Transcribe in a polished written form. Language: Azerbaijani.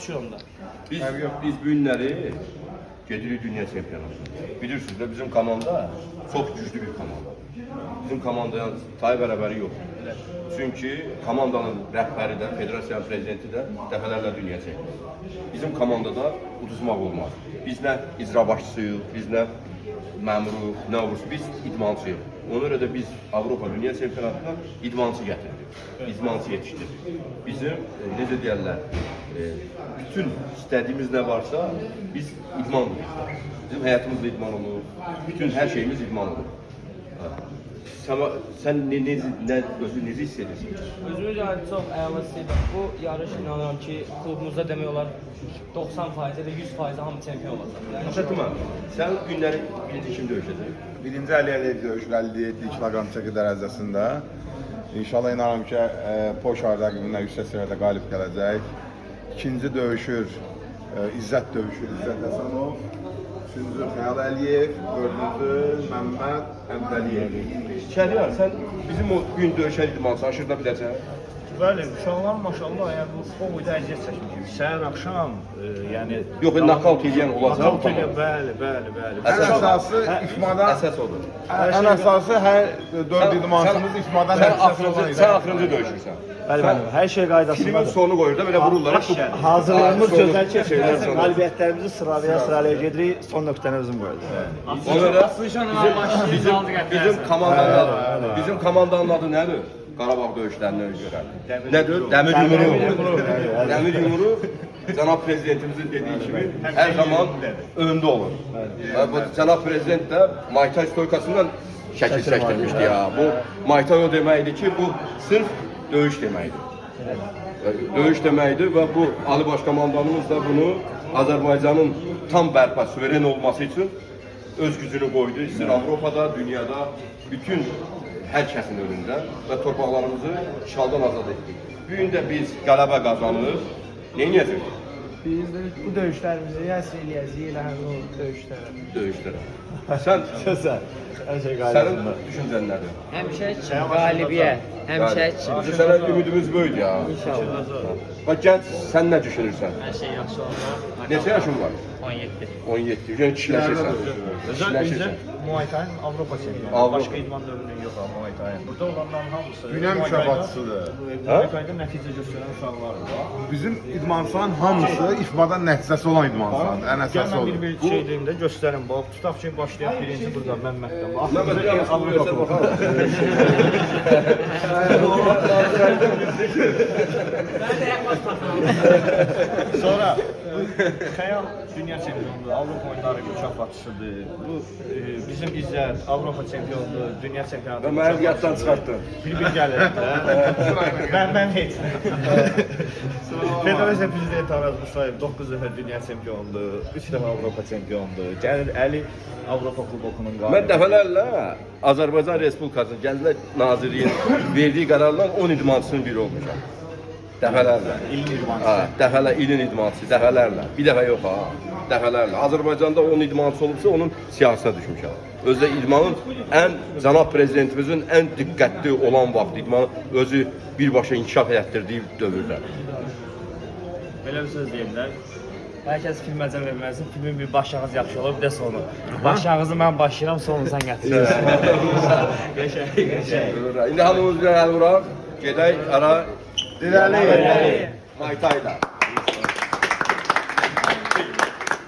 Şu anda. Biz bu günleri gedirik dünya çempionatına. Bilirsiniz de bizim komanda çok güçlü bir komanda. Bizim komandaya tay bəraberi yok. Çünkü komandanın rəhbəri də, federasiyanın prezidenti də dəfələrlə dünya çempionatı. Bizim komandada uduzmaq olmaz. Biz nə icra başçısıyıq, biz nə məmuruq, nə olursa biz idmançıyıq. Ona görə də biz Avropa Dünya Çempionatına idmançı gətirdik. İdmançı yetişdirdik. Bizim necə deyirlər, bütün istədiyimiz nə varsa biz idman edirik. Bizim həyatımızda idman olur, bütün hər şeyimiz idman olur. Sen özü necə hiss edirsən? Özümüz yani çok əla hissediyorum. Bu yarış inanıyorum ki klubumuzda demək olar 90% ya da 100% hamı çempion olacaq. Yani Şətimə, sən günləri birinci kim döyüşəcək? Birinci Əliyev döyüş 57 kilogram çəki dərəcəsində. İnşallah inanıram ki, Poşar rəqibindən yüksək səviyyədə qalib gələcək. İkinci döyüşür İzzət döyüşür, İzzət Həsənov. Üçüncü Xəyal Əliyev, dördüncü Məmməd Əmdəliyev. Şəhriyar, sən bizim o gün döyüşən idmançı aşırda biləcək? Bəli, uşaqlar maşallah yəni bu o boyda əziyyət çəkir. Səhər axşam yəni Yox, nakavt edən olacaq. nakavt edən, bəli. Ən əsası ifmada, Əsas odur. ən əsası hər 4 idmançımız ifmadan nəticəsi olan idi. Sən axırıncı döyüşürsən. Bəli, hər şey Filmin qaydasındadır. sonu qoyur da belə vururlar. Hazırlığımız Sonra- gözəl keçir. sonra- Qalibiyyətlərimizi sıralaya gedirik. Son nöqtəni özüm qoydum. Ona görə bizim komandanın adı nədir? Qarabağ döyüşlərinə görə. Nədir? Dəmir yumruq. Dəmir yumruq cənab prezidentimizin dediyi kimi hər zaman öndə olur. Bu cənab prezident də Muay Thai stoykasından şəkil çəkdirmişdi ya. Bu Muay Thai o deməkdir ki, bu sırf döyüş deməkdir. Döyüş deməkdir və bu Ali Baş Komandanımız da bunu Azərbaycanın tam bərpa, suveren olması üçün öz gücünü qoydu. İstər Avropada, dünyada, bütün hər kəsin önündə və torpaqlarımızı işğaldan azad etdik. Bu gün də biz qələbə qazanırıq. Nə edəcəyik? Biz de bu dövüşlərimizi həsr eləyəcəyik elə həmin o döyüşlərə. Döyüşlərə. Sən, Hər şey sənin qaydasında. düşüncən nədir? Həmişə qalibiyyət, həmişə Bizim sənə ümidimiz böyük ya. inşallah. Bax, gənc, sən nə düşünürsən? Hər şey yaxşı olacaq. Neçə yaşın var? 17. 17. Yəni kişiləşirsən. Özəlliklə Muay Thai'nin Avropa çempionu. Avropa. Başqa idman növünün yox ha Muay Thai'nin. Burada olanların hamısı Dünya mükafatçısıdır. Muay Thai'da nəticə göstərən uşaqlar var. Bizim idmançıların hamısı ifmadan nəticəsi olan idmançılardır. Ən əsası Gəlmə odur. bir şey deyim də göstərim. Bax, tutaq ki, başlayan birinci burada Məmməddən. Məhməd, bir yanlış versən baxalım. Sonra bu Xəyal dünya çempionudur, Avropa oyunları mükafatçısıdır. Bu bizim İzzət Avropa çempionudur, dünya çempionudur. Və məni yaddan çıxartdın. Bir gəlir. Mən heç. Federasiya prezidenti Araz Musayev 9 dəfə dünya çempionudur, 3 dəfə Avropa çempionudur. Gəlir Əli Avropa kubokunun qalibi. Mən dəfələrlə Azərbaycan Respublikasının Gənclər Nazirliyinin verdiyi qərarla 10 idmançısının biri olmuşam. Dəfələrlə. İlin idmançısı. Ha, ilin idmançısı, dəfələrlə. Bir dəfə yox ha, dəfələrlə. Azərbaycanda 10 idmançı olubsa onun siyasına düşmüşəm. Özdə idmanın cənab prezidentimizin ən diqqətli olan vaxt, idmanı özü birbaşa inkişaf etdirdiyi dövrdə. Belə bir söz deyirlər. Hər kəs filməcə verməlisin. Filmin bir başlanğıcı yaxşı olur, bir də sonu. Başlanğıcı mən başlayıram, sonunu sən gətirirsən. İndi hamımız bir əl vuraq, gedək ara İrəli. Muay Thai-da.